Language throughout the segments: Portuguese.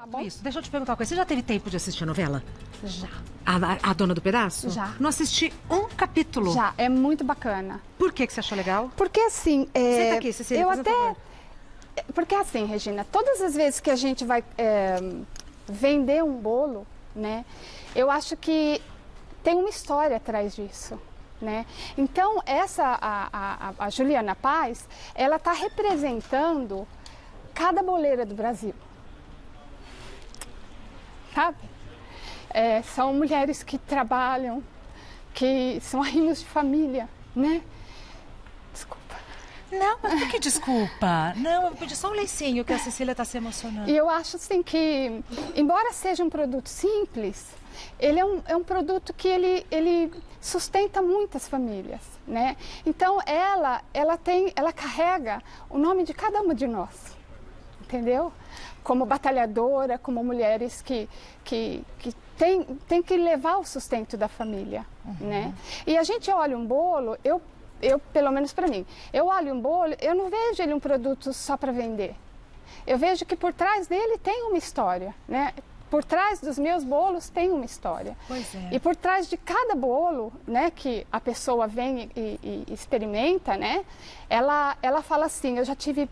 Tá bom? Isso, deixa eu te perguntar uma coisa. Você já teve tempo de assistir a novela? Já. A Dona do Pedaço? Já. Não assisti um capítulo. Já, é muito bacana. Por que você achou legal? Porque assim... Senta aqui, Cecília, eu faz um até... favor. Porque assim, Regina, todas as vezes que a gente vai vender um bolo, né? Eu acho que tem uma história atrás disso, né? Então, a Juliana Paz, ela está representando cada boleira do Brasil. Sabe? São mulheres que trabalham, que são arrimos de família, né? Desculpa. Não, mas por que desculpa? Não, eu pedi só um lencinho que a Cecília está se emocionando. E eu acho assim que, embora seja um produto simples, ele é um produto que ele sustenta muitas famílias, né? Então ela carrega o nome de cada uma de nós, entendeu? Como batalhadora, como mulheres que tem que levar o sustento da família, né? E a gente olha um bolo, eu pelo menos para mim, eu olho um bolo, eu não vejo ele um produto só para vender. Eu vejo que por trás dele tem uma história, né? Por trás dos meus bolos tem uma história. Pois é. E por trás de cada bolo, né, que a pessoa vem e experimenta, né? Ela fala assim, eu já tive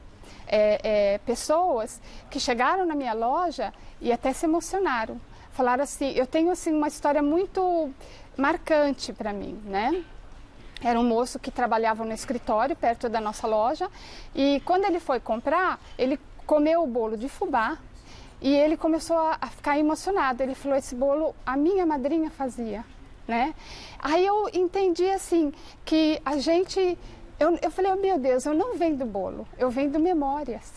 pessoas que chegaram na minha loja e até se emocionaram. Falaram assim, eu tenho assim uma história muito marcante para mim, né? Era um moço que trabalhava no escritório perto da nossa loja e quando ele foi comprar, ele comeu o bolo de fubá e ele começou a ficar emocionado. Ele falou, esse bolo a minha madrinha fazia, né? Aí eu entendi assim, que a gente... Eu falei, oh, meu Deus, eu não vendo bolo, eu vendo memórias.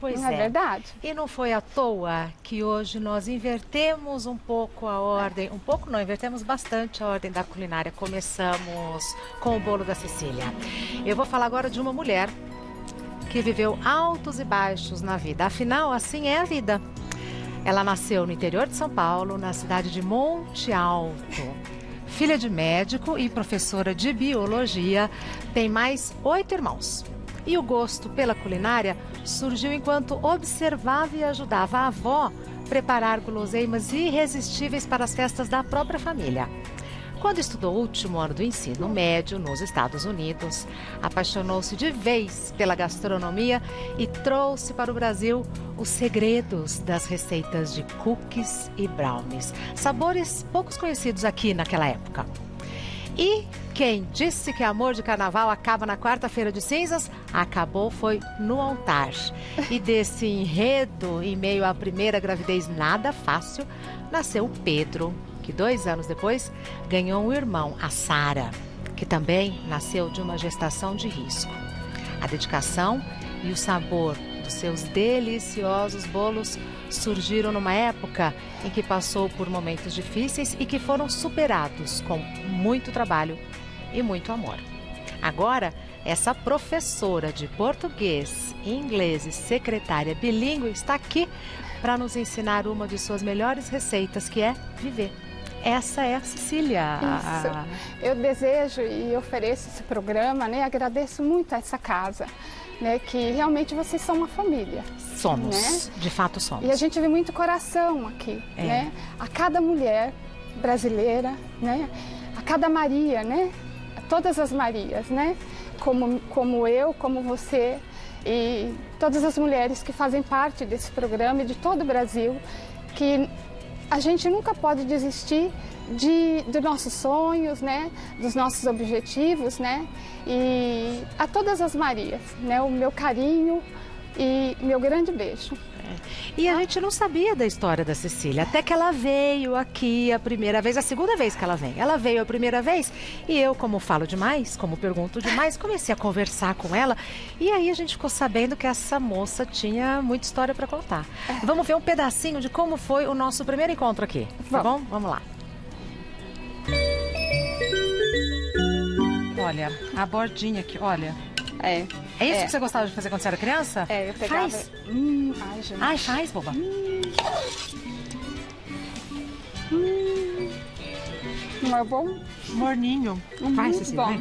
Pois não é verdade? E não foi à toa que hoje nós invertemos um pouco a ordem, um pouco não, invertemos bastante a ordem da culinária. Começamos com o bolo da Cecília. Eu vou falar agora de uma mulher que viveu altos e baixos na vida, afinal, assim é a vida. Ela nasceu no interior de São Paulo, na cidade de Monte Alto. Filha de médico e professora de biologia, tem mais 8 irmãos. E o gosto pela culinária surgiu enquanto observava e ajudava a avó preparar guloseimas irresistíveis para as festas da própria família. Quando estudou o último ano do ensino médio nos Estados Unidos, apaixonou-se de vez pela gastronomia e trouxe para o Brasil os segredos das receitas de cookies e brownies, sabores poucos conhecidos aqui naquela época. E quem disse que amor de carnaval acaba na quarta-feira de cinzas, acabou foi no altar. E desse enredo, em meio à primeira gravidez nada fácil, nasceu o Pedro, que 2 anos depois ganhou um irmão, a Sara, que também nasceu de uma gestação de risco. A dedicação e o sabor dos seus deliciosos bolos surgiram numa época em que passou por momentos difíceis e que foram superados com muito trabalho e muito amor. Agora, essa professora de português, inglês e secretária bilíngue está aqui para nos ensinar uma de suas melhores receitas, que é viver. Essa é a Cecília. Isso. Eu desejo e ofereço esse programa, né? Agradeço muito a essa casa, né? Que realmente vocês são uma família. Somos, né? De fato somos. E a gente vê muito coração aqui, né? A cada mulher brasileira, né? A cada Maria, né? A todas as Marias, né? Como eu, como você e todas as mulheres que fazem parte desse programa e de todo o Brasil, que a gente nunca pode desistir dos nossos sonhos, né? Dos nossos objetivos, né? E a todas as Marias, né? O meu carinho e meu grande beijo. E a gente não sabia da história da Cecília, até que ela veio aqui a primeira vez, a segunda vez que ela vem. Ela veio a primeira vez e eu, como falo demais, como pergunto demais, comecei a conversar com ela e aí a gente ficou sabendo que essa moça tinha muita história para contar. Vamos ver um pedacinho de como foi o nosso primeiro encontro aqui, tá bom? Vamos lá. Olha, a bordinha aqui, olha. É isso que você gostava de fazer quando você era criança? Eu pegava... Faz. Ai, gente. Ai, faz, boba. Não é bom? Morninho. Faz, Cecília, bom. vem.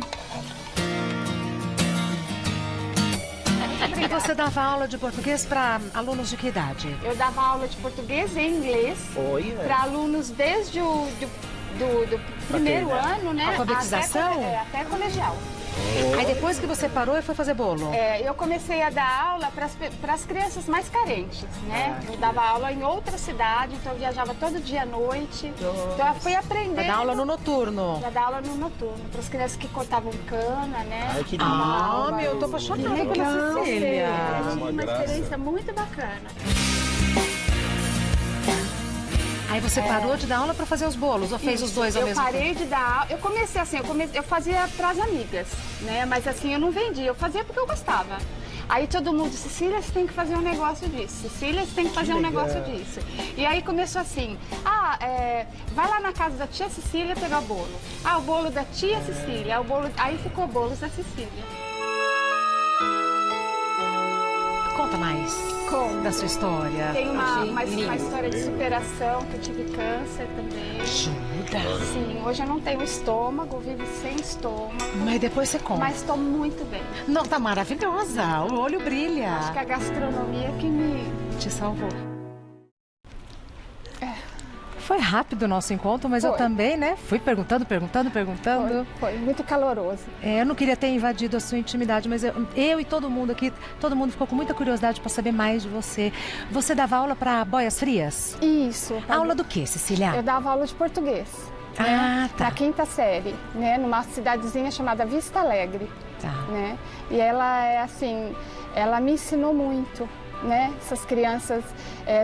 obrigada. E você dava aula de português para alunos de que idade? Eu dava aula de português e inglês para alunos desde o do primeiro ano, né? Alfabetização? Até colegial. Aí depois que você parou e foi fazer bolo? Eu comecei a dar aula para as crianças mais carentes, né? Eu dava aula em outra cidade, então eu viajava todo dia à noite. Então eu fui aprendendo. Pra dar aula no noturno? Pra dar aula no noturno, para as crianças que cortavam cana, né? Ai, que meu, eu tô apaixonada pela Cecília. Uma experiência muito bacana. Aí você parou de dar aula para fazer os bolos ou fez os dois ao mesmo tempo? Eu parei de dar aula, eu comecei assim, eu fazia para as amigas, né? Mas assim, eu não vendia, eu fazia porque eu gostava. Aí todo mundo, Cecília, você tem que fazer um negócio disso. Cecília, você tem que fazer um negócio disso. E aí começou assim, vai lá na casa da tia Cecília pegar bolo. O bolo da tia Cecília, aí ficou bolos da Cecília. Conta mais da sua história. Tem uma história de superação, que eu tive câncer também. Jura? Sim, hoje eu não tenho estômago, eu vivo sem estômago. Mas depois você conta. Mas estou muito bem. Não, tá maravilhosa, o olho brilha. Acho que a gastronomia que me te salvou. Foi rápido o nosso encontro, mas eu também, né? Fui perguntando. Foi muito caloroso. Eu não queria ter invadido a sua intimidade, mas eu e todo mundo aqui, todo mundo ficou com muita curiosidade para saber mais de você. Você dava aula para Boias Frias? Isso. Aula do quê, Cecília? Eu dava aula de português. Tá. Na 5ª série, né? Numa cidadezinha chamada Vista Alegre. Tá. Né? E ela ela me ensinou muito. Né? Essas crianças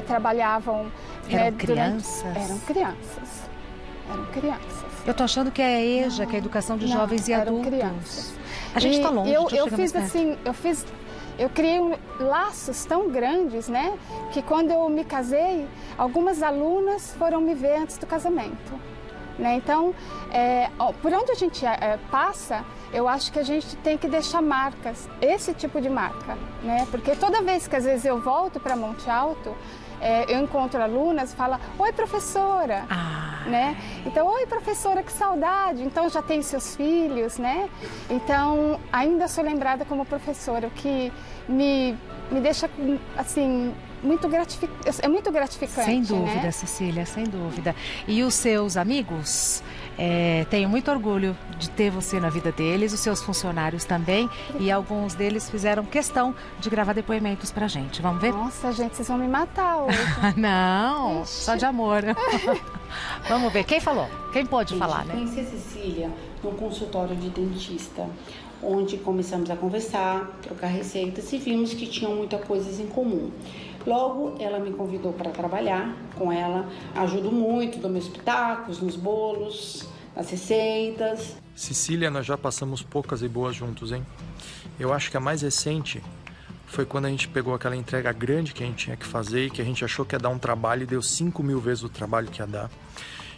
trabalhavam... Eram crianças? Eram crianças. Eu tô achando que é a EJA, que é a Educação de Jovens e Adultos. Crianças. A gente tá longe, eu criei laços tão grandes, né? Que quando eu me casei, algumas alunas foram me ver antes do casamento. Né? Então, por onde a gente passa, eu acho que a gente tem que deixar marcas, esse tipo de marca, né? Porque toda vez que às vezes eu volto para Monte Alto, eu encontro alunas e falo, oi professora, né? Então, oi professora, que saudade, então já tem seus filhos, né? Então, ainda sou lembrada como professora, o que me deixa, assim, é muito gratificante. Sem dúvida, né? Cecília, sem dúvida. E os seus amigos? Tenho muito orgulho de ter você na vida deles, os seus funcionários também, e alguns deles fizeram questão de gravar depoimentos pra gente. Vamos ver? Nossa, gente, vocês vão me matar hoje. Não, Ixi. Só de amor. Vamos ver, quem falou? Quem pode falar, né? Conheci a Cecília num consultório de dentista, onde começamos a conversar, trocar receitas e vimos que tinham muitas coisas em comum. Logo, ela me convidou para trabalhar com ela. Ajudo muito, dou meus pitacos nos bolos, nas receitas. Cecília, nós já passamos poucas e boas juntos, hein? Eu acho que a mais recente foi quando a gente pegou aquela entrega grande que a gente tinha que fazer e que a gente achou que ia dar um trabalho e deu 5.000 vezes o trabalho que ia dar.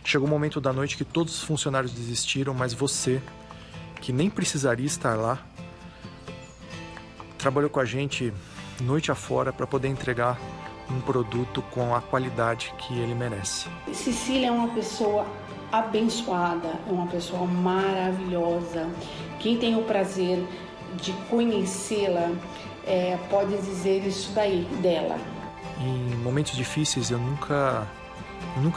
Chegou o momento da noite que todos os funcionários desistiram, mas você, que nem precisaria estar lá, trabalhou com a gente noite afora para poder entregar um produto com a qualidade que ele merece. Cecília é uma pessoa abençoada, é uma pessoa maravilhosa. Quem tem o prazer de conhecê-la pode dizer isso daí, dela. Em momentos difíceis eu nunca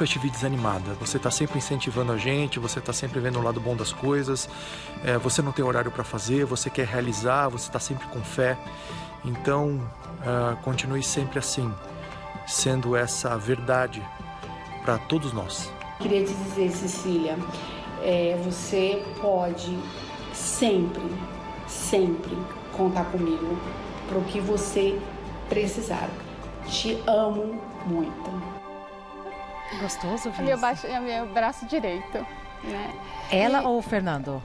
te vi desanimada. Você está sempre incentivando a gente, você está sempre vendo o lado bom das coisas, você não tem horário para fazer, você quer realizar, você está sempre com fé. Então, continue sempre assim, sendo essa verdade para todos nós. Queria te dizer, Cecília, você pode sempre contar comigo para o que você precisar. Te amo muito. Gostoso, viu? É meu braço direito, né? Ela ou o Fernando?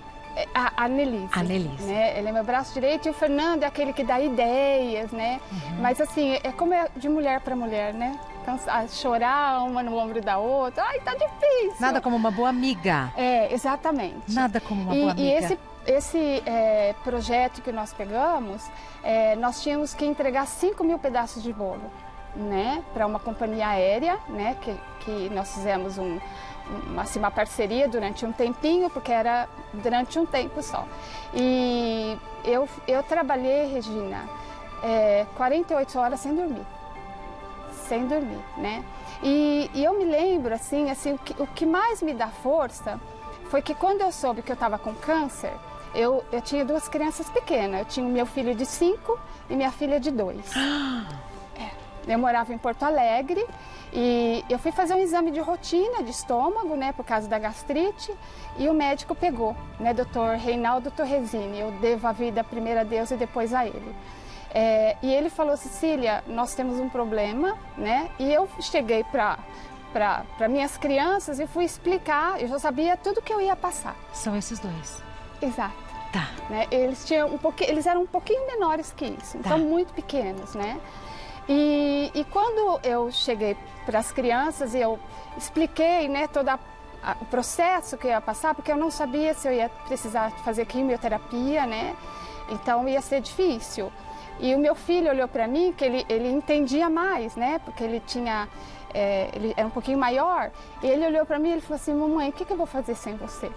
A Nelise. A Nelise. Né? Ele é meu braço direito e o Fernando é aquele que dá ideias, né? Mas assim, é como de mulher para mulher, né? Então, chorar uma no ombro da outra, ai, tá difícil. Nada como uma boa amiga. Exatamente. Nada como uma boa amiga. E esse projeto que nós pegamos, nós tínhamos que entregar 5.000 pedaços de bolo, né? Para uma companhia aérea, né? Que nós fizemos uma parceria durante um tempinho, porque era durante um tempo só. E eu trabalhei, Regina, 48 horas sem dormir. Sem dormir, né? E eu me lembro, assim o que mais me dá força foi que quando eu soube que eu estava com câncer, eu tinha 2 crianças pequenas. Eu tinha o meu filho de 5 e minha filha de 2. Eu morava em Porto Alegre e eu fui fazer um exame de rotina de estômago, né, por causa da gastrite, e o médico pegou, né, Dr. Reinaldo Torresini. Eu devo a vida primeiro a Deus e depois a ele. E ele falou: Cecília, nós temos um problema, né? E eu cheguei para minhas crianças e fui explicar, eu já sabia tudo que eu ia passar. São esses 2. Exato. Tá. Né? Eles eram um pouquinho menores que isso, então muito pequenos, né? E quando eu cheguei para as crianças e eu expliquei, né, todo o processo que eu ia passar, porque eu não sabia se eu ia precisar fazer quimioterapia, né? Então ia ser difícil. E o meu filho olhou para mim, que ele entendia mais, né? Porque ele era um pouquinho maior. E ele olhou para mim e ele falou assim: mamãe, o que eu vou fazer sem você?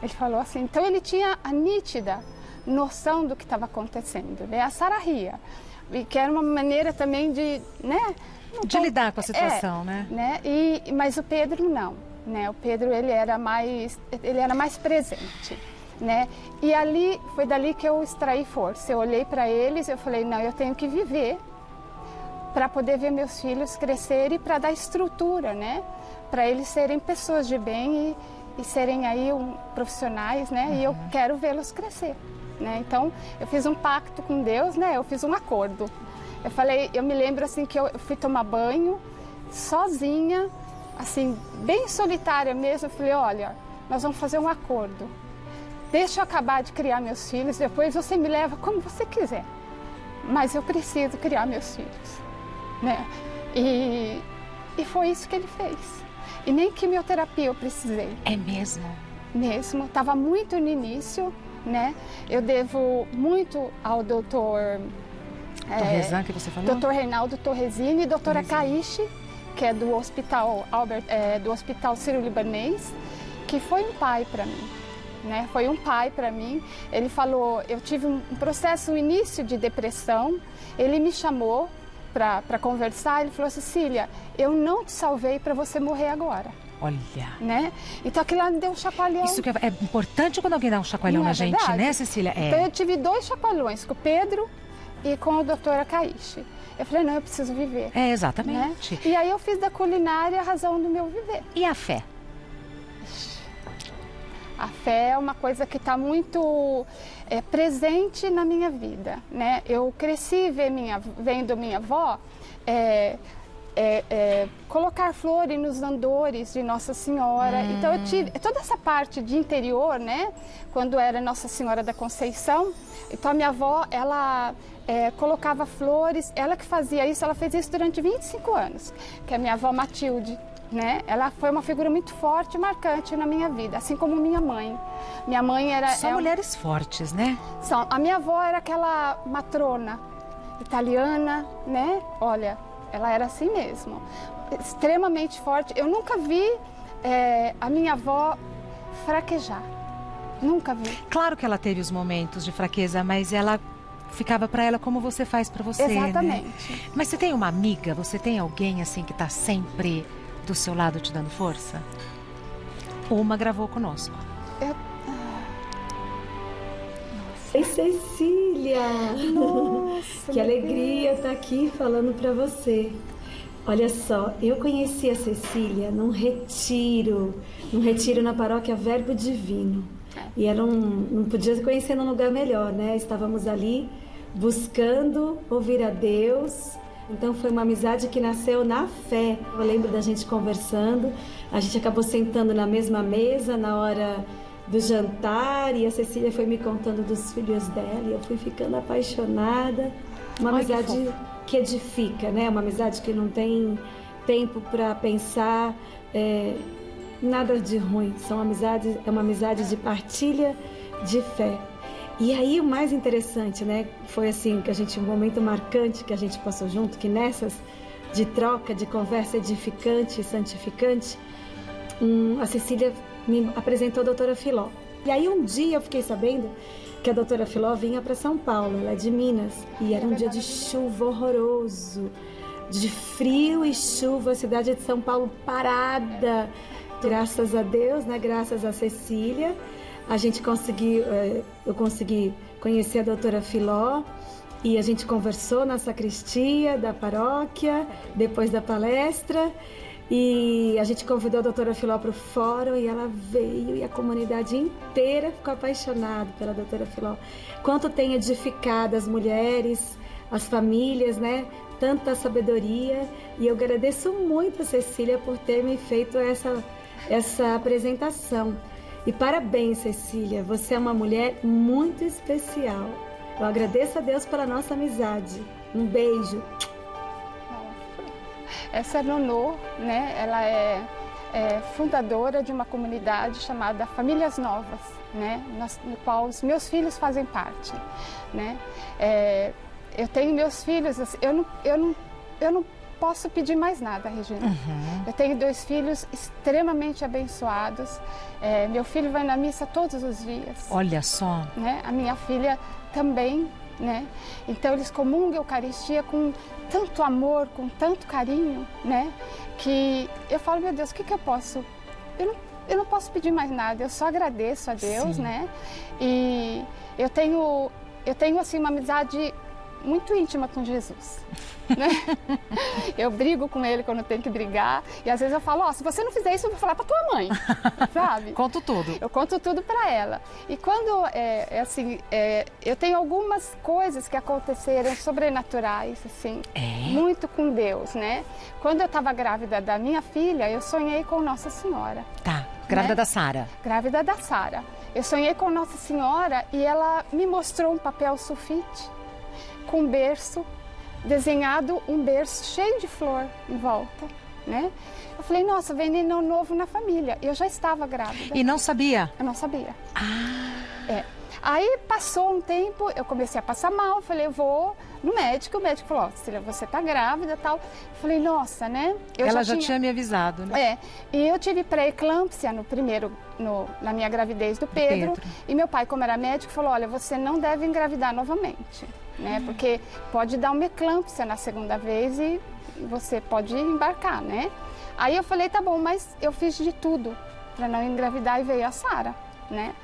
Ele falou assim. Então ele tinha a nítida noção do que estava acontecendo, né? A Sara ria. E que era uma maneira também de, né? De lidar com a situação, né? Mas o Pedro não, né? O Pedro ele era mais presente. Né? E foi dali que eu extraí força. Eu olhei para eles e eu falei: não, eu tenho que viver para poder ver meus filhos crescerem e para dar estrutura, né? Para eles serem pessoas de bem e serem aí profissionais, né? E eu quero vê-los crescer, né? Então eu fiz um pacto com Deus, né? Eu fiz um acordo. Eu me lembro assim que eu fui tomar banho sozinha, assim, bem solitária mesmo. Eu falei: olha, nós vamos fazer um acordo. Deixa eu acabar de criar meus filhos, depois você me leva como você quiser. Mas eu preciso criar meus filhos, né? E foi isso que ele fez. E nem quimioterapia eu precisei. É mesmo? Mesmo. Estava muito no início, né? Eu devo muito ao doutor... Torresan, que você falou? Doutor Reinaldo Torresini e doutora Caixe, que é do Hospital do Hospital Sírio-Libanês, que foi um pai para mim. Né? Foi um pai para mim. Ele falou, eu tive um processo, um início de depressão. Ele me chamou para conversar. Ele falou: Cecília, eu não te salvei para você morrer agora. Olha. Né? Então aquilo lá me deu um chacoalhão. Isso que é importante quando alguém dá um chacoalhão na gente, verdade? Né, Cecília? Então eu tive 2 chacoalhões, com o Pedro e com a doutora Caixe. Eu falei: não, eu preciso viver. Exatamente. Né? E aí eu fiz da culinária a razão do meu viver. E a fé? A fé é uma coisa que está muito presente na minha vida, né? Eu cresci vendo minha avó colocar flores nos andores de Nossa Senhora. Então eu tive toda essa parte de interior, né? Quando era Nossa Senhora da Conceição. Então a minha avó, ela colocava flores, ela que fazia isso, ela fez isso durante 25 anos, que é a minha avó Matilde. Né? Ela foi uma figura muito forte e marcante na minha vida, assim como minha mãe. Minha mãe era... São mulheres fortes, né? A minha avó era aquela matrona italiana, né? Olha, ela era assim mesmo, extremamente forte. Eu nunca vi a minha avó fraquejar, nunca vi. Claro que ela teve os momentos de fraqueza, mas ela... ficava para ela como você faz para você, exatamente. Né? Mas você tem uma amiga, você tem alguém assim que está sempre do seu lado te dando força? Uma gravou conosco. Oi, Cecília! Nossa, que alegria estar aqui falando para você. Olha só, eu conheci a Cecília num retiro na paróquia Verbo Divino. E não podia conhecer num lugar melhor, né? Estávamos ali buscando ouvir a Deus. Então foi uma amizade que nasceu na fé. Eu lembro da gente conversando, a gente acabou sentando na mesma mesa na hora do jantar e a Cecília foi me contando dos filhos dela e eu fui ficando apaixonada. Uma amizade que edifica, né? Uma amizade que não tem tempo para pensar nada de ruim. É uma amizade de partilha de fé. E aí o mais interessante, né, foi assim, um momento marcante que a gente passou junto, que nessas de troca, de conversa edificante e santificante, a Cecília me apresentou a doutora Filó. E aí um dia eu fiquei sabendo que a doutora Filó vinha para São Paulo, ela é de Minas, e era um dia de chuva horroroso, de frio e chuva, a cidade de São Paulo parada. Graças a Deus, né? Graças a Cecília, eu consegui conhecer a doutora Filó e a gente conversou na sacristia da paróquia, depois da palestra, e a gente convidou a doutora Filó para o fórum e ela veio e a comunidade inteira ficou apaixonada pela doutora Filó. Quanto tem edificado as mulheres, as famílias, né? Tanta sabedoria, e eu agradeço muito a Cecília por ter me feito essa apresentação. E parabéns, Cecília, você é uma mulher muito especial. Eu agradeço a Deus pela nossa amizade. Um beijo. Essa é Nonô, né? Ela é fundadora de uma comunidade chamada Famílias Novas, né? No qual os meus filhos fazem parte, né? Eu tenho meus filhos, assim, eu não posso pedir mais nada, Regina. Eu tenho 2 filhos extremamente abençoados. Meu filho vai na missa todos os dias. Olha só. Né? A minha filha também, né? Então eles comungam a Eucaristia com tanto amor, com tanto carinho, né? Que eu falo, meu Deus, o que eu posso? Eu não posso pedir mais nada, eu só agradeço a Deus, Sim. né? E eu tenho assim uma amizade muito íntima com Jesus, né? Eu brigo com ele quando tenho que brigar, e às vezes eu falo, se você não fizer isso, eu vou falar pra tua mãe, sabe? Conto tudo. Eu conto tudo pra ela. E quando, eu tenho algumas coisas que aconteceram sobrenaturais, assim, muito com Deus, né? Quando eu estava grávida da minha filha, eu sonhei com Nossa Senhora. Tá, grávida né? da Sara. Grávida da Sara. Eu sonhei com Nossa Senhora e ela me mostrou um papel sulfite com berço, desenhado um berço cheio de flor em volta, né? Eu falei, nossa, vem neném novo na família. Eu já estava grávida. E não sabia? Eu não sabia. Aí passou um tempo, eu comecei a passar mal, falei, eu vou no médico. O médico falou, Cecília, você tá grávida e tal. Eu falei, nossa, né? Ela já tinha me avisado, né? E eu tive pré-eclâmpsia na minha gravidez do Pedro. E meu pai, como era médico, falou, olha, você não deve engravidar novamente, né? Porque pode dar uma eclâmpsia na segunda vez e você pode embarcar, né? Aí eu falei, tá bom, mas eu fiz de tudo para não engravidar e veio a Sara, né?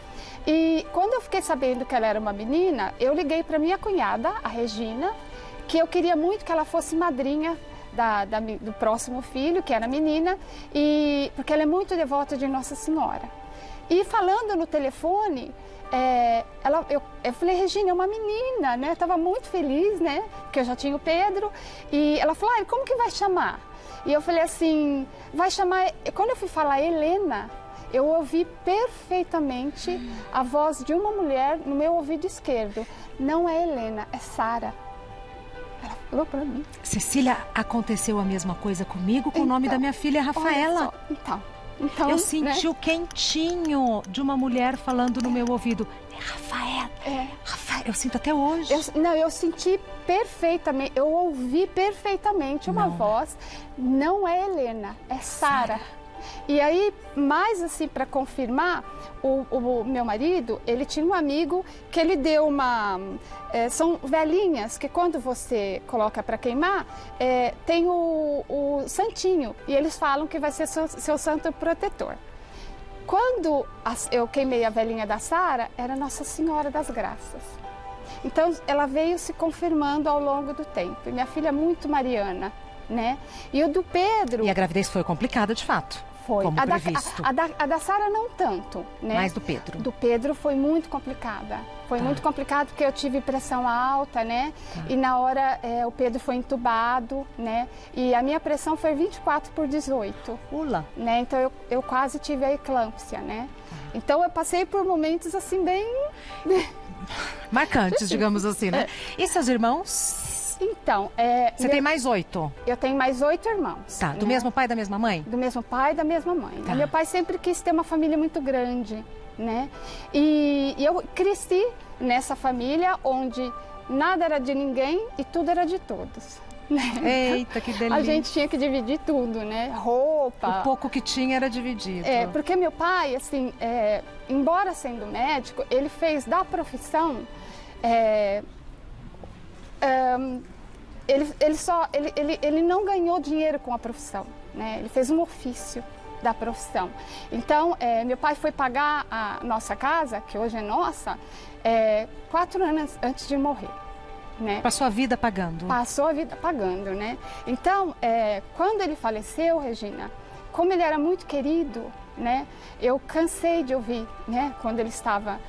E quando eu fiquei sabendo que ela era uma menina, eu liguei para minha cunhada, a Regina, que eu queria muito que ela fosse madrinha do próximo filho, que era menina, porque ela é muito devota de Nossa Senhora. E falando no telefone, eu falei, Regina, é uma menina, né? Eu estava muito feliz, né? Porque eu já tinha o Pedro. E ela falou, como que vai chamar? E eu falei assim, vai chamar... Quando eu fui falar Helena, eu ouvi perfeitamente a voz de uma mulher no meu ouvido esquerdo. Não é Helena, é Sara. Ela falou para mim. Cecília, aconteceu a mesma coisa comigo com o nome da minha filha, Rafaela. Então, eu senti o quentinho de uma mulher falando no meu ouvido. É Rafaela. Rafaela, eu sinto até hoje. Eu senti perfeitamente, eu ouvi perfeitamente uma voz. Não é Helena, é Sara. E aí, mais assim, para confirmar, o meu marido, ele tinha um amigo que ele deu são velhinhas que quando você coloca para queimar, tem o santinho. E eles falam que vai ser seu santo protetor. Quando eu queimei a velhinha da Sara, era Nossa Senhora das Graças. Então, ela veio se confirmando ao longo do tempo. E minha filha é muito mariana, né? E o do Pedro... E a gravidez foi complicada, de fato. Foi. Como previsto. A da Sara não tanto, né? Mas do Pedro? Do Pedro foi muito complicada. Foi muito complicado porque eu tive pressão alta, né? E na hora o Pedro foi entubado, né? E a minha pressão foi 24/18. Pula. Né? Então eu quase tive a eclâmpsia, né? Então eu passei por momentos assim bem... marcantes, digamos assim, né? E seus irmãos? Então, você tem mais 8? Eu tenho mais 8 irmãos. Tá, do mesmo pai e da mesma mãe? Do mesmo pai e da mesma mãe. Tá. Meu pai sempre quis ter uma família muito grande, né? E eu cresci nessa família onde nada era de ninguém e tudo era de todos. né? Eita, que delícia. A gente tinha que dividir tudo, né? Roupa. O pouco que tinha era dividido. Porque meu pai, assim, embora sendo médico, ele fez da profissão... Ele não ganhou dinheiro com a profissão, né? Ele fez um ofício da profissão. Então, meu pai foi pagar a nossa casa, que hoje é nossa, 4 anos antes de morrer. Né? Passou a vida pagando. Passou a vida pagando, né? Então, quando ele faleceu, Regina, como ele era muito querido, né? Eu cansei de ouvir, né? Quando ele estava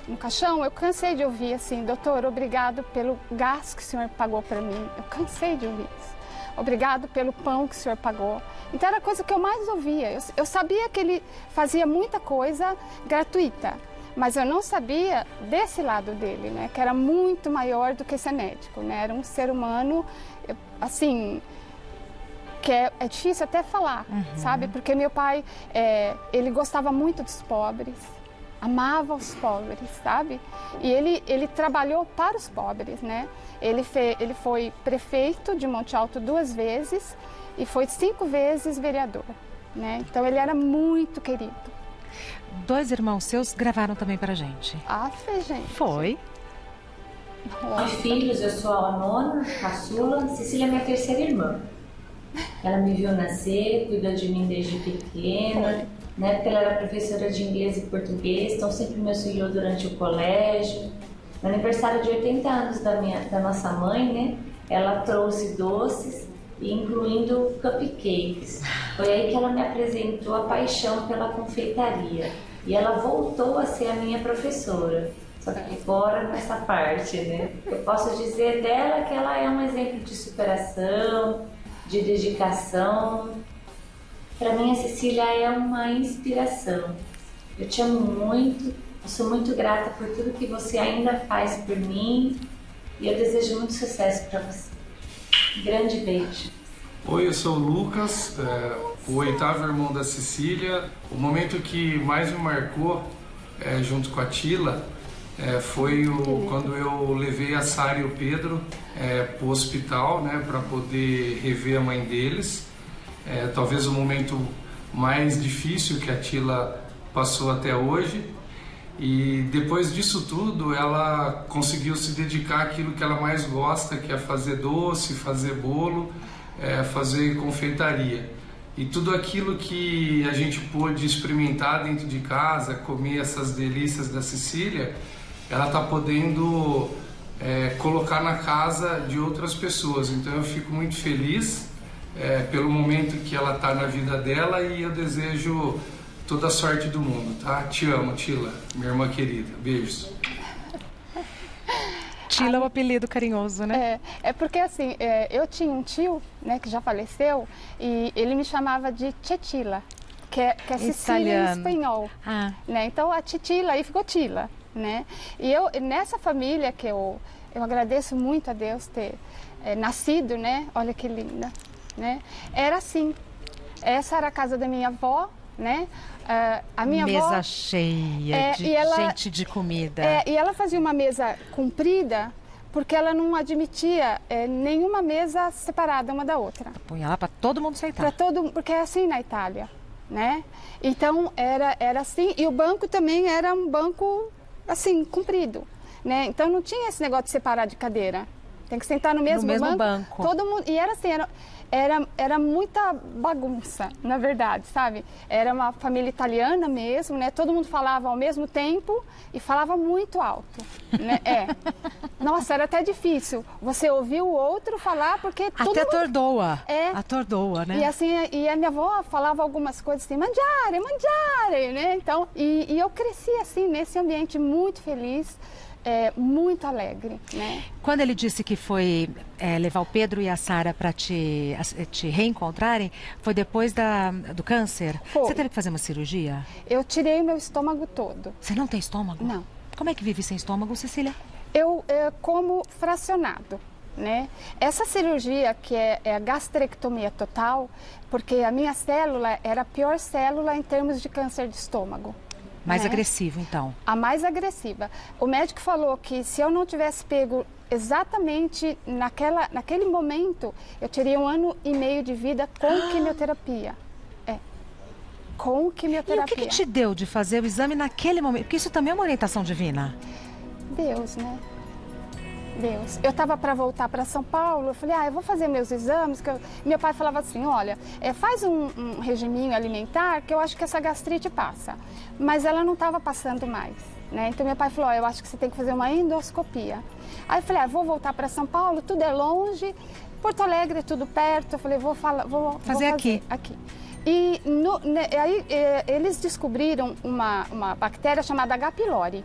no caixão, eu cansei de ouvir assim, doutor, obrigado pelo gás que o senhor pagou para mim. Eu cansei de ouvir isso. Obrigado pelo pão que o senhor pagou. Então era a coisa que eu mais ouvia. Eu sabia que ele fazia muita coisa gratuita, mas eu não sabia desse lado dele, né? Que era muito maior do que ser médico, né? Era um ser humano, assim, que é difícil até falar, sabe? Porque meu pai, ele gostava muito dos pobres, amava os pobres, sabe? E ele trabalhou para os pobres, né? Ele foi prefeito de Monte Alto 2 vezes e foi 5 vezes vereador, né? Então ele era muito querido. 2 irmãos seus gravaram também pra gente. Ah, gente. Foi. De filhos, eu sou a nona, caçula. Cecília é minha terceira irmã. Ela me viu nascer, cuidou de mim desde pequena. Na época ela era professora de inglês e português, então sempre me auxiliou durante o colégio. No aniversário de 80 anos da nossa mãe, né, ela trouxe doces, incluindo cupcakes. Foi aí que ela me apresentou a paixão pela confeitaria. E ela voltou a ser a minha professora, só que fora nessa parte, né? Eu posso dizer dela que ela é um exemplo de superação, de dedicação. Para mim, a Cecília é uma inspiração. Eu te amo muito, eu sou muito grata por tudo que você ainda faz por mim e eu desejo muito sucesso para você. Grande beijo. Oi, eu sou o Lucas, o 8º irmão da Cecília. O momento que mais me marcou, junto com a Tila, foi quando eu levei a Sara e o Pedro para o hospital, né, para poder rever a mãe deles. Talvez o momento mais difícil que a Tila passou até hoje. E depois disso tudo, ela conseguiu se dedicar àquilo que ela mais gosta, que é fazer doce, fazer bolo, fazer confeitaria. E tudo aquilo que a gente pôde experimentar dentro de casa, comer essas delícias da Cecília, ela está podendo colocar na casa de outras pessoas. Então eu fico muito feliz pelo momento que ela está na vida dela e eu desejo toda a sorte do mundo, tá? Te amo, Tila, minha irmã querida. Beijos. Tila é um apelido carinhoso, né? É porque assim, eu tinha um tio, né, que já faleceu, e ele me chamava de Tchetila, que é Cecília em espanhol. Né? Então a Titila aí ficou Tila, né? E eu, nessa família que eu agradeço muito a Deus ter nascido, né? Olha que linda, né? Era assim, essa era a casa da minha avó, né? A minha mesa avó, cheia de gente de comida. E ela fazia uma mesa comprida porque ela não admitia nenhuma mesa separada uma da outra. Punha lá para todo mundo sentar. Porque é assim na Itália, né? Então era assim, e o banco também era um banco assim comprido, né? Então não tinha esse negócio de separar de cadeira. Tem que sentar no mesmo banco. Todo mundo, e era assim, era muita bagunça, na verdade, sabe? Era uma família italiana mesmo, né? Todo mundo falava ao mesmo tempo e falava muito alto, né? Nossa, era até difícil você ouvir o outro falar, porque todo até mundo... atordoa. Atordoa, né? E assim, e a minha avó falava algumas coisas assim, mangiare, né? Então, e eu cresci assim, nesse ambiente muito feliz, muito alegre, né? Quando ele disse que foi levar o Pedro e a Sara para te reencontrarem, foi depois do câncer? Foi. Você teve que fazer uma cirurgia? Eu tirei o meu estômago todo. Você não tem estômago? Não. Como é que vive sem estômago, Cecília? Eu como fracionado, né? Essa cirurgia que é a gastrectomia total, porque a minha célula era a pior célula em termos de câncer de estômago. Mais agressivo, então? A mais agressiva. O médico falou que se eu não tivesse pego exatamente naquele momento, eu teria 1 ano e meio de vida com quimioterapia. Com quimioterapia. E o que te deu de fazer o exame naquele momento? Porque isso também é uma orientação divina. Deus, né? Deus. Eu estava para voltar para São Paulo, eu falei, eu vou fazer meus exames. Meu pai falava assim, olha, faz um regiminho alimentar que eu acho que essa gastrite passa. Mas ela não estava passando mais, né? Então meu pai falou, eu acho que você tem que fazer uma endoscopia. Aí eu falei, vou voltar para São Paulo, tudo é longe, Porto Alegre é tudo perto. Eu falei, vou fazer aqui. E aí eles descobriram uma bactéria chamada H. pylori,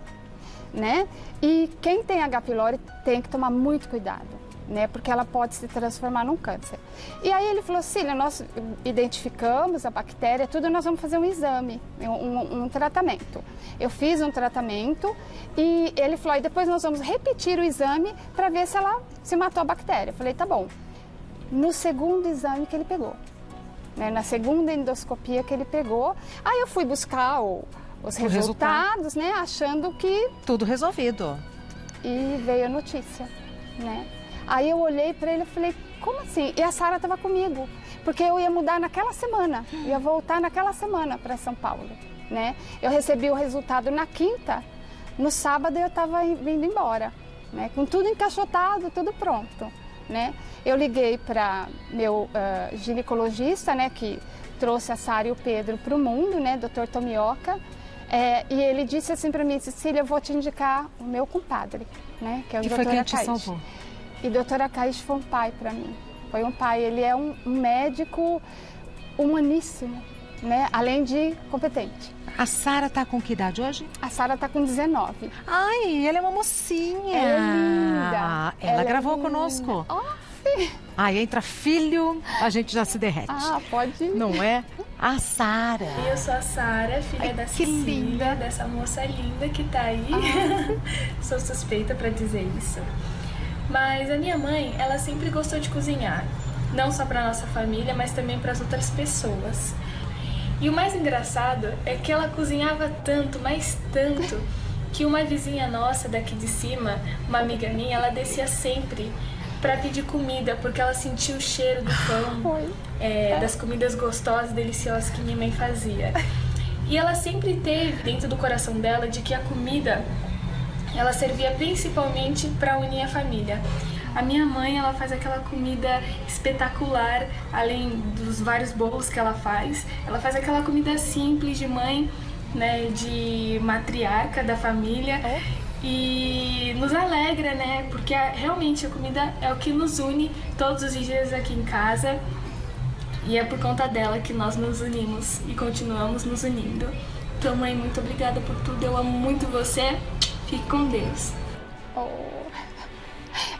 né? E quem tem H. pylori tem que tomar muito cuidado, né? Porque ela pode se transformar num câncer. E aí ele falou, Cília, nós identificamos a bactéria, tudo, nós vamos fazer um exame, um tratamento. Eu fiz um tratamento e ele falou, e depois nós vamos repetir o exame para ver se matou a bactéria. Eu falei, tá bom. No segundo exame que ele pegou, né? Na segunda endoscopia que ele pegou, aí eu fui buscar os resultados, né? Achando que... tudo resolvido. E veio a notícia, né? Aí eu olhei para ele e falei, como assim? E a Sara estava comigo, porque eu ia mudar naquela semana, ia voltar naquela semana para São Paulo, né? Eu recebi o resultado na quinta, no sábado eu estava vindo embora, né? Com tudo encaixotado, tudo pronto, né? Eu liguei para meu ginecologista, né? Que trouxe a Sara e o Pedro para o mundo, né? Dr. Tomioka. E ele disse assim para mim, Cecília, eu vou te indicar o meu compadre, né? Que é o Dr. Akaishi. E o Dr. Akaishi foi um pai para mim. Foi um pai, ele é um médico humaníssimo, né? Além de competente. A Sara tá com que idade hoje? A Sara tá com 19. Ai, ela é uma mocinha. Ela é linda. Ela gravou linda. Conosco. Sim. Aí entra filho, a gente já se derrete. Pode ir. Não é? A Sara. Eu sou a Sara, filha da Cecília, dessa moça linda que tá aí. Sou suspeita pra dizer isso. Mas a minha mãe, ela sempre gostou de cozinhar. Não só pra nossa família, mas também para as outras pessoas. E o mais engraçado é que ela cozinhava tanto, mas tanto, que uma vizinha nossa daqui de cima, uma amiga minha, ela descia sempre para pedir comida, porque ela sentia o cheiro do pão, das comidas gostosas, deliciosas que minha mãe fazia. E ela sempre teve dentro do coração dela de que a comida, ela servia principalmente para unir a família. A minha mãe, ela faz aquela comida espetacular, além dos vários bolos que ela faz aquela comida simples de mãe, né, de matriarca da família. E nos alegra, né? Porque realmente a comida é o que nos une todos os dias aqui em casa. E é por conta dela que nós nos unimos e continuamos nos unindo. Então, mãe, muito obrigada por tudo. Eu amo muito você. Fique com Deus.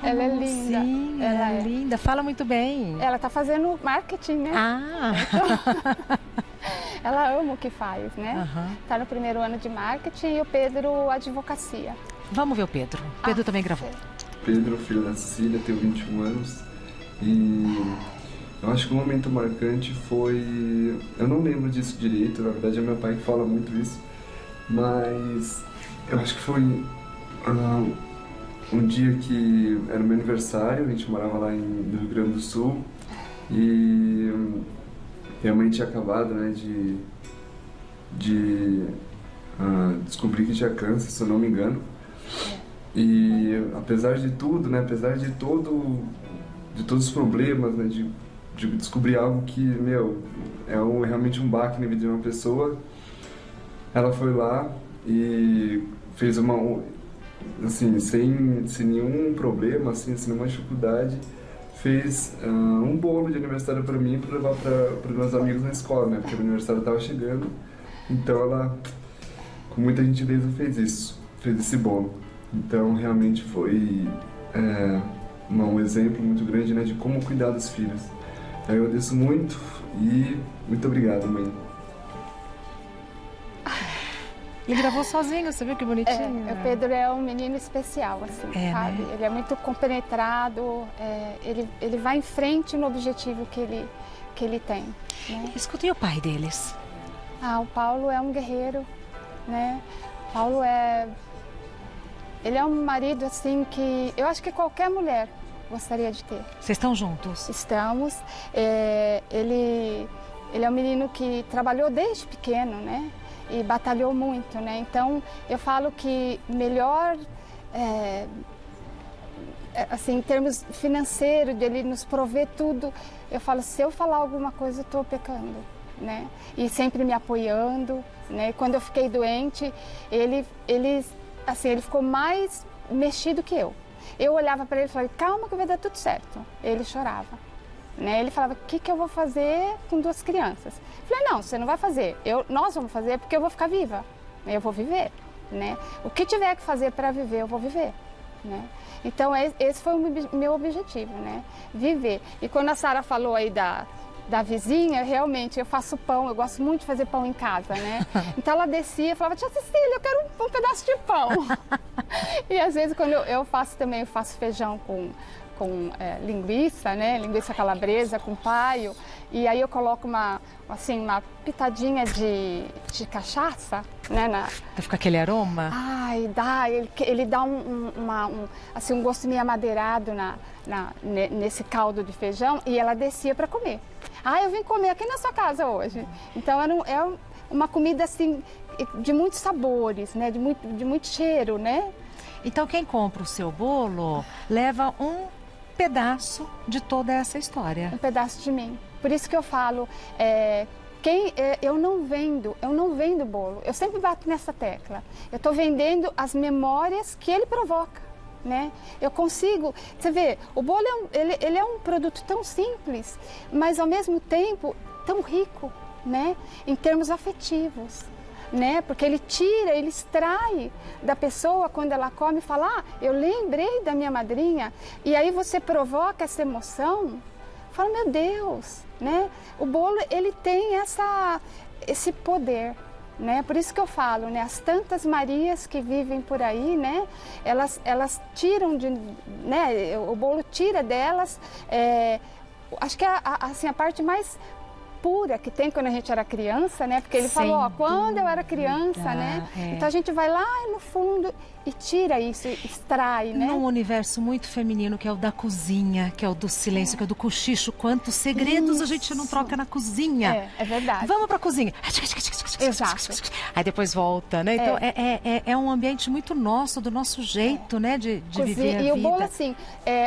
Ela é linda. Sim, ela é linda. Fala muito bem. Ela tá fazendo marketing, né? Então, ela ama o que faz, né? Tá no primeiro ano de marketing e o Pedro, advocacia. Vamos ver o Pedro. O Pedro também gravou. Pedro, filho da Cecília, tenho 21 anos e eu acho que um momento marcante foi... Eu não lembro disso direito, na verdade é meu pai que fala muito isso, mas eu acho que foi um dia que era o meu aniversário, a gente morava lá no Rio Grande do Sul e minha mãe tinha acabado, né, de descobrir que tinha câncer, se eu não me engano. E apesar de tudo, né, apesar de todos os problemas, né, de descobrir algo que, realmente um baque na vida de uma pessoa, ela foi lá e fez assim, sem nenhum problema, assim, sem nenhuma dificuldade, fez um bolo de aniversário para mim para levar para os meus amigos na escola, né, porque o aniversário estava chegando. Então ela, com muita gentileza, fez esse bolo. Então realmente foi um exemplo muito grande, né, de como cuidar dos filhos. Eu agradeço muito e muito obrigado, mãe. Ele gravou sozinho, você viu que bonitinho? O Pedro é um menino especial, assim, sabe? Né? Ele é muito compenetrado, ele vai em frente no objetivo que ele tem. Né? Escuta, e o pai deles? O Paulo é um guerreiro, né? Paulo é ele é um marido assim que eu acho que qualquer mulher gostaria de ter. Vocês estão juntos? Estamos. Ele é um menino que trabalhou desde pequeno, né? E batalhou muito, né? Então, eu falo que melhor, assim, em termos financeiros, de ele nos prover tudo, eu falo, se eu falar alguma coisa, eu estou pecando, né? E sempre me apoiando, né? E quando eu fiquei doente, ele ficou mais mexido que eu. Eu olhava para ele e falava, calma que vai dar tudo certo. Ele chorava, né? Ele falava, o que eu vou fazer com 2 crianças? Eu falei, não, você não vai fazer, nós vamos fazer porque eu vou ficar viva, eu vou viver, né? O que tiver que fazer para viver, eu vou viver, né? Então, esse foi o meu objetivo, né? Viver. E quando a Sara falou aí da vizinha, realmente, eu faço pão, eu gosto muito de fazer pão em casa, né? Então ela descia e falava, tia Cecília, eu quero um pedaço de pão. E às vezes quando eu faço também, eu faço feijão com linguiça, né? Linguiça calabresa com paio. E aí eu coloco uma pitadinha de cachaça, né? Pra ficar aquele aroma? Ai, ele dá um gosto meio amadeirado nesse caldo de feijão e ela descia para comer. Eu vim comer aqui na sua casa hoje. Então é uma comida assim de muitos sabores, né? De muito cheiro, né? Então quem compra o seu bolo leva um pedaço de toda essa história. Um pedaço de mim. Por isso que eu falo, eu não vendo bolo. Eu sempre bato nessa tecla. Eu estou vendendo as memórias que ele provoca, né? Eu consigo, você vê, o bolo ele é um produto tão simples, mas ao mesmo tempo tão rico, né? Em termos afetivos. Né? Porque ele extrai da pessoa quando ela come e fala, eu lembrei da minha madrinha, e aí você provoca essa emoção, fala, meu Deus, né? O bolo, ele tem esse poder, né? Por isso que eu falo, né? As tantas Marias que vivem por aí, né? Elas tiram né? O bolo tira delas, acho que assim, a parte mais pura que tem quando a gente era criança, né? Porque ele falou, quando eu era criança, né? Então a gente vai lá no fundo e tira isso, extrai, né? Num universo muito feminino, que é o da cozinha, que é o do silêncio, que é o do cochicho. Quantos segredos a gente não troca na cozinha. É verdade. Vamos pra cozinha. Exato. Aí depois volta, né? Então é um ambiente muito nosso, do nosso jeito, né? De viver a vida. E o bolo, assim,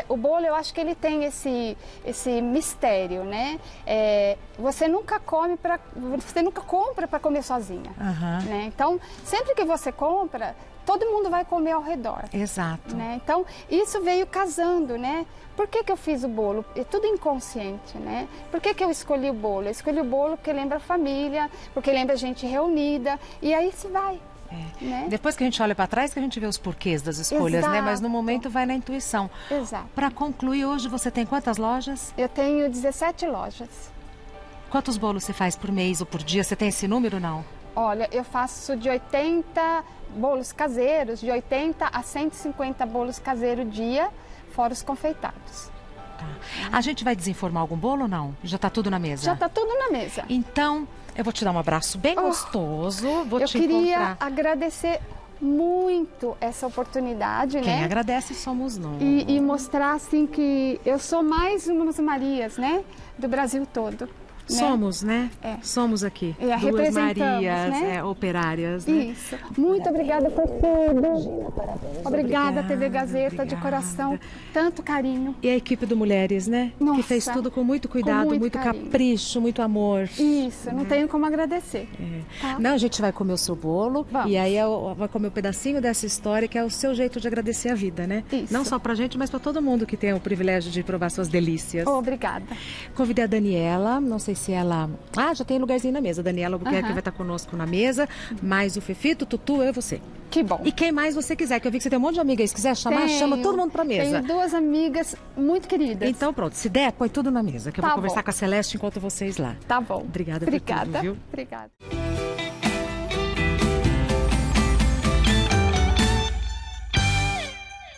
o bolo eu acho que ele tem esse mistério, né? Você nunca compra para comer sozinha, né? Então, sempre que você compra, todo mundo vai comer ao redor. Exato. Né? Então, isso veio casando, né? Por que eu fiz o bolo? É tudo inconsciente, né? Por que eu escolhi o bolo? Eu escolhi o bolo porque lembra a família, porque lembra a gente reunida, e aí se vai. Né? Depois que a gente olha para trás, que a gente vê os porquês das escolhas, né? Mas no momento vai na intuição. Exato. Para concluir, hoje você tem quantas lojas? Eu tenho 17 lojas. Quantos bolos você faz por mês ou por dia? Você tem esse número ou não? Olha, eu faço de 80 bolos caseiros, de 80 a 150 bolos caseiros dia, fora os confeitados. Tá. A gente vai desenformar algum bolo ou não? Já está tudo na mesa? Já está tudo na mesa. Então, eu vou te dar um abraço bem gostoso. Vou te queria agradecer muito essa oportunidade, Quem né? agradece somos nós. E mostrar, assim, que eu sou mais umas Marias, né? Do Brasil todo. Somos, né? Somos aqui. Duas Marias, né? Operárias, né? Isso. Muito obrigada por tudo. Obrigada, TV Gazeta, de coração. Tanto carinho. E a equipe do Mulheres, né? Nossa, que fez tudo com muito cuidado, muito capricho, muito amor. Isso, não tenho como agradecer. Tá? Não, a gente vai comer o seu bolo. Vamos. E aí vai comer um pedacinho dessa história, que é o seu jeito de agradecer a vida, né? Isso. Não só pra gente, mas pra todo mundo que tem o privilégio de provar suas delícias. Obrigada. Convidei a Daniela, não sei se ela... já tem lugarzinho na mesa. Daniela Albuquerque vai estar conosco na mesa, mais o Fefito, o Tutu, eu e você. Que bom. E quem mais você quiser, que eu vi que você tem um monte de amigas. Se quiser chamar, chama todo mundo pra mesa. Tenho 2 amigas muito queridas. Então pronto, se der, põe tudo na mesa, que eu vou conversar com a Celeste enquanto vocês lá. Tá bom. Obrigada por tudo, viu? Obrigada.